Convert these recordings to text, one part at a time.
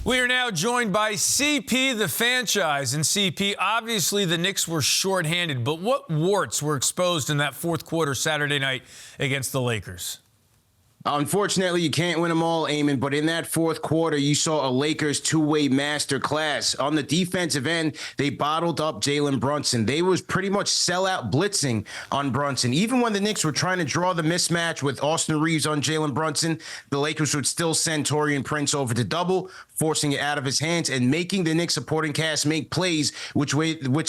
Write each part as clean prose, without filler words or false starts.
We are now joined by CP, the Fanchise. And CP, obviously the Knicks were shorthanded, but what warts were exposed in that fourth quarter Saturday night against the Lakers? Unfortunately, you can't win them all, Eamon, but in that fourth quarter, you saw a Lakers two-way masterclass. On the defensive end, they bottled up Jalen Brunson. They was pretty much sellout blitzing on Brunson. Even when the Knicks were trying to draw the mismatch with Austin Reeves on Jalen Brunson, the Lakers would still send Taurean Prince over to double, forcing it out of his hands and making the Knicks supporting cast make plays, which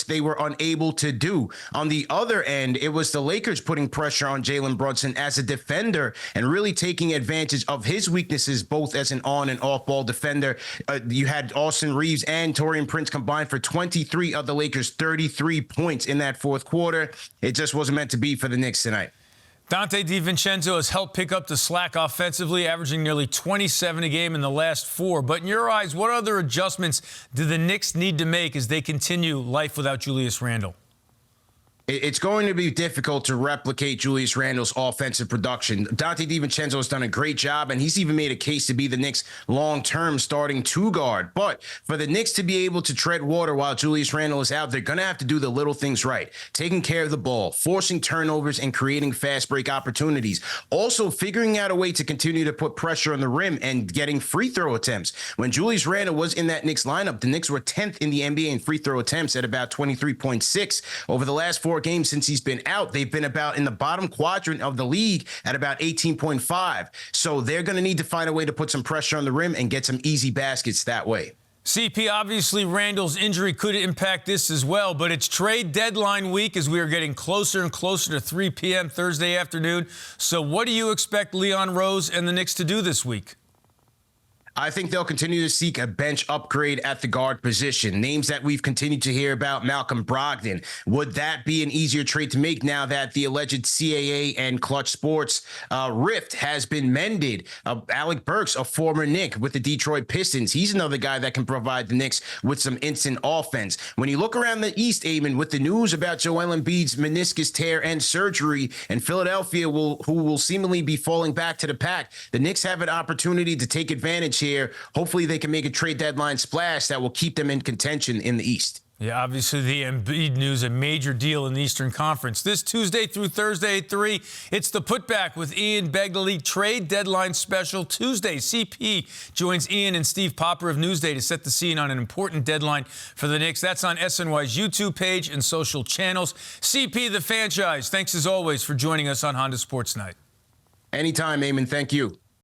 they were unable to do. On the other end, it was the Lakers putting pressure on Jalen Brunson as a defender and really taking advantage of his weaknesses, both as an on and off ball defender. You had Austin Reeves and Taurean Prince combined for 23 of the Lakers' 33 points in that fourth quarter. It just wasn't meant to be for the Knicks tonight. Donte DiVincenzo has helped pick up the slack offensively, averaging nearly 27 a game in the last four. But in your eyes, what other adjustments do the Knicks need to make as they continue life without Julius Randle? It's going to be difficult to replicate Julius Randle's offensive production. Donte DiVincenzo has done a great job, and he's even made a case to be the Knicks' long-term starting two-guard. But for the Knicks to be able to tread water while Julius Randle is out, they're going to have to do the little things right. Taking care of the ball, forcing turnovers, and creating fast break opportunities. Also figuring out a way to continue to put pressure on the rim and getting free throw attempts. When Julius Randle was in that Knicks lineup, the Knicks were 10th in the NBA in free throw attempts at about 23.6. Over the last four games since he's been out, they've been about in the bottom quadrant of the league at about 18.5. So they're going to need to find a way to put some pressure on the rim and get some easy baskets that way. CP, obviously Randle's injury could impact this as well, but it's trade deadline week as we are getting closer and closer to 3 p.m. Thursday afternoon. So what do you expect Leon Rose and the Knicks to do this week? I think they'll continue to seek a bench upgrade at the guard position. Names that we've continued to hear about, Malcolm Brogdon. Would that be an easier trade to make now that the alleged CAA and Clutch Sports rift has been mended? Alec Burks, a former Knick with the Detroit Pistons. He's another guy that can provide the Knicks with some instant offense. When you look around the East, Eamon, with the news about Joel Embiid's meniscus tear and surgery, and Philadelphia who will seemingly be falling back to the pack, the Knicks have an opportunity to take advantage here. Hopefully they can make a trade deadline splash that will keep them in contention in the East. Yeah, obviously the Embiid news, a major deal in the Eastern Conference. This Tuesday through Thursday at 3, it's the Putback with Ian Begley trade deadline special Tuesday. CP joins Ian and Steve Popper of Newsday to set the scene on an important deadline for the Knicks. That's on SNY's YouTube page and social channels. CP, the Fanchise, thanks as always for joining us on Honda Sports Night. Anytime, Eamon. Thank you.